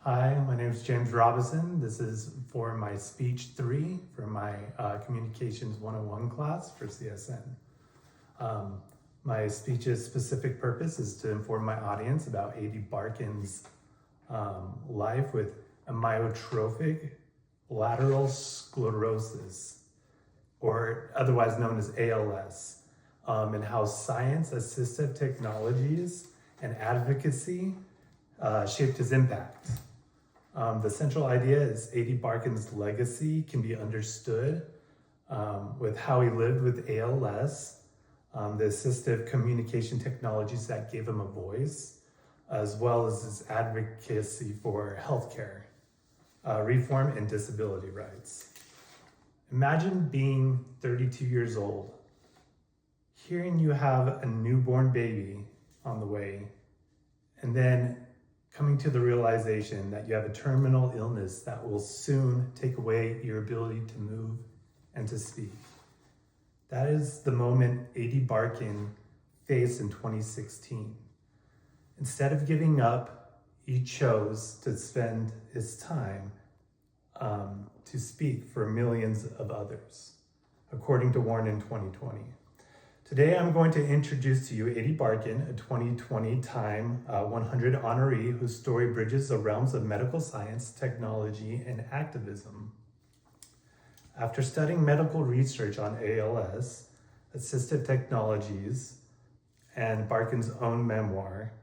Hi, my name is James Robinson. This is for my speech 3 for my Communications 101 class for CSN. My speech's specific purpose is to inform my audience about A.D. Barkan's life with amyotrophic lateral sclerosis, or otherwise known as ALS, and how science, assistive technologies, and advocacy shaped his impact. The central idea is A.D. Barkan's legacy can be understood with how he lived with ALS, the assistive communication technologies that gave him a voice, as well as his advocacy for healthcare, reform, and disability rights. Imagine being 32 years old, hearing you have a newborn baby on the way, and then coming to the realization that you have a terminal illness that will soon take away your ability to move and to speak. That is the moment A.D. Barkan faced in 2016. Instead of giving up, he chose to spend his time to speak for millions of others, according to Warren in 2020. Today, I'm going to introduce to you A.D. Barkan, a 2020 Time 100 honoree whose story bridges the realms of medical science, technology, and activism. After studying medical research on ALS, assistive technologies, and Barkan's own memoir,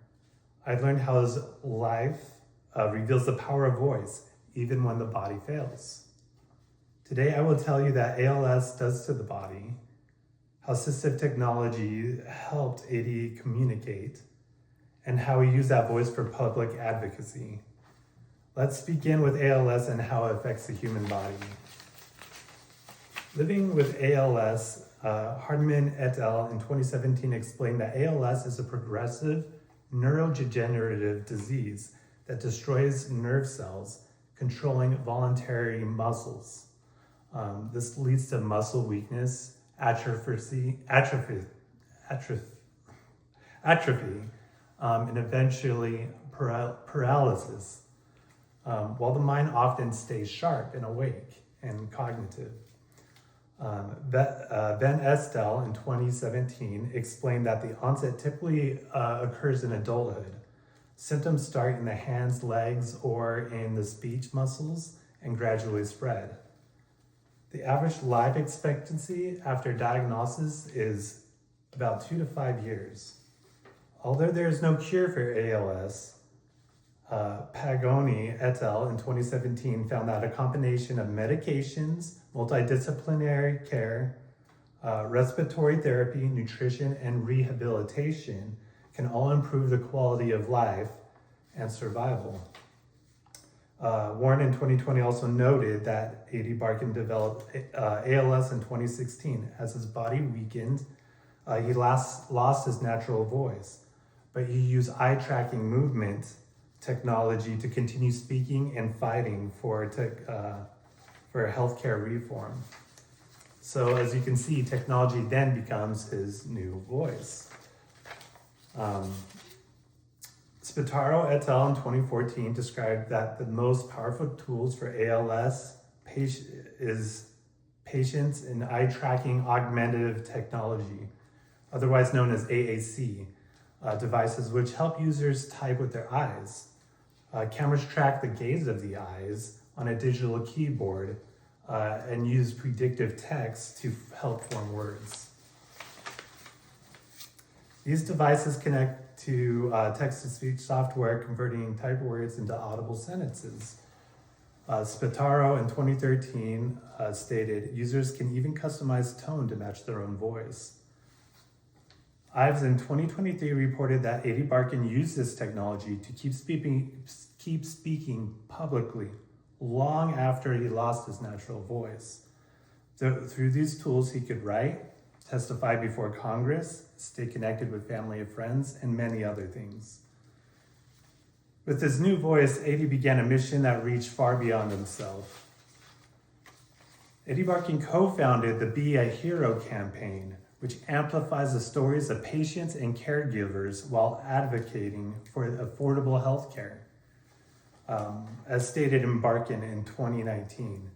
I learned how his life reveals the power of voice, even when the body fails. Today, I will tell you that ALS does to the body, how assistive technology helped A.D. communicate, and how he used that voice for public advocacy. Let's begin with ALS and how it affects the human body. Living with ALS, Hardman et al. In 2017 explained that ALS is a progressive neurodegenerative disease that destroys nerve cells, controlling voluntary muscles. This leads to muscle weakness, atrophy, and eventually paralysis, while the mind often stays sharp and awake and cognitive. Van Estel in 2017 explained that the onset typically occurs in adulthood. Symptoms start in the hands, legs, or in the speech muscles and gradually spread. The average life expectancy after diagnosis is about 2 to 5 years. Although there is no cure for ALS, Pagoni et al. In 2017 found that a combination of medications, multidisciplinary care, respiratory therapy, nutrition, and rehabilitation can all improve the quality of life and survival. Warren in 2020 also noted that A.D. Barkan developed ALS in 2016. As his body weakened, he lost his natural voice, but he used eye tracking movement technology to continue speaking and fighting for healthcare reform. So as you can see, technology then becomes his new voice. Spataro et al. In 2014 described that the most powerful tools for ALS is patience in eye tracking augmentative technology, otherwise known as AAC, devices which help users type with their eyes. Cameras track the gaze of the eyes on a digital keyboard and use predictive text to help form words. These devices connect to text-to-speech software, converting typed words into audible sentences. Spataro in 2013 stated, users can even customize tone to match their own voice. Ives in 2023 reported that A.D. Barkan used this technology to keep speaking publicly long after he lost his natural voice. Through these tools, he could write, testify before Congress, stay connected with family and friends, and many other things. With his new voice, A.D. began a mission that reached far beyond himself. A.D. Barkan co-founded the Be a Hero campaign, which amplifies the stories of patients and caregivers while advocating for affordable health care. as stated in Barkin in 2019.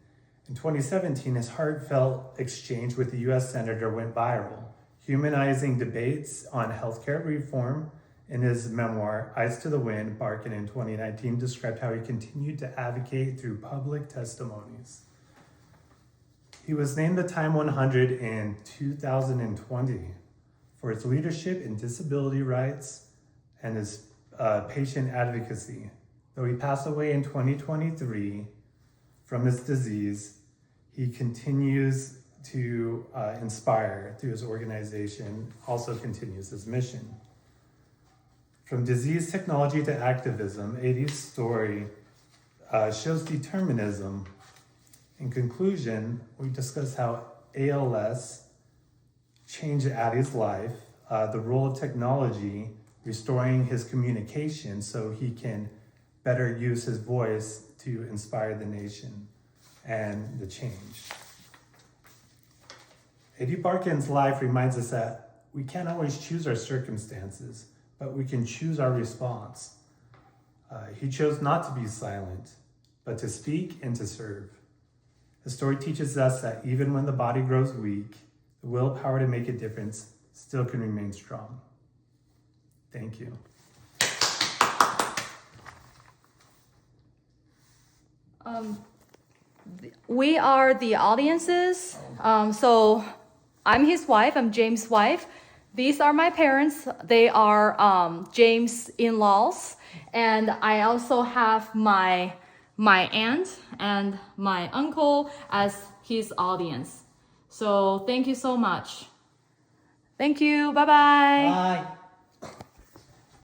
In 2017, his heartfelt exchange with the US Senator went viral, humanizing debates on healthcare reform. In his memoir, Eyes to the Wind, Barkin in 2019 described how he continued to advocate through public testimonies. He was named the Time 100 in 2020 for his leadership in disability rights and his patient advocacy. Though he passed away in 2023 from his disease, he continues to inspire through his organization, also continues his mission. From disease technology to activism, Adi's story shows determinism. In conclusion, we discuss how ALS changed Adi's life, the role of technology restoring his communication so he can better use his voice to inspire the nation and the change. Adi Barkan's life reminds us that we can't always choose our circumstances, but we can choose our response. He chose not to be silent, but to speak and to serve. The story teaches us that even when the body grows weak, the willpower to make a difference still can remain strong. Thank you. We are the audiences. So I'm his wife. I'm James' wife. These are my parents. They are James' in-laws. And I also have my aunt and my uncle as his audience. So thank you so much. Thank you. Bye-bye. Bye.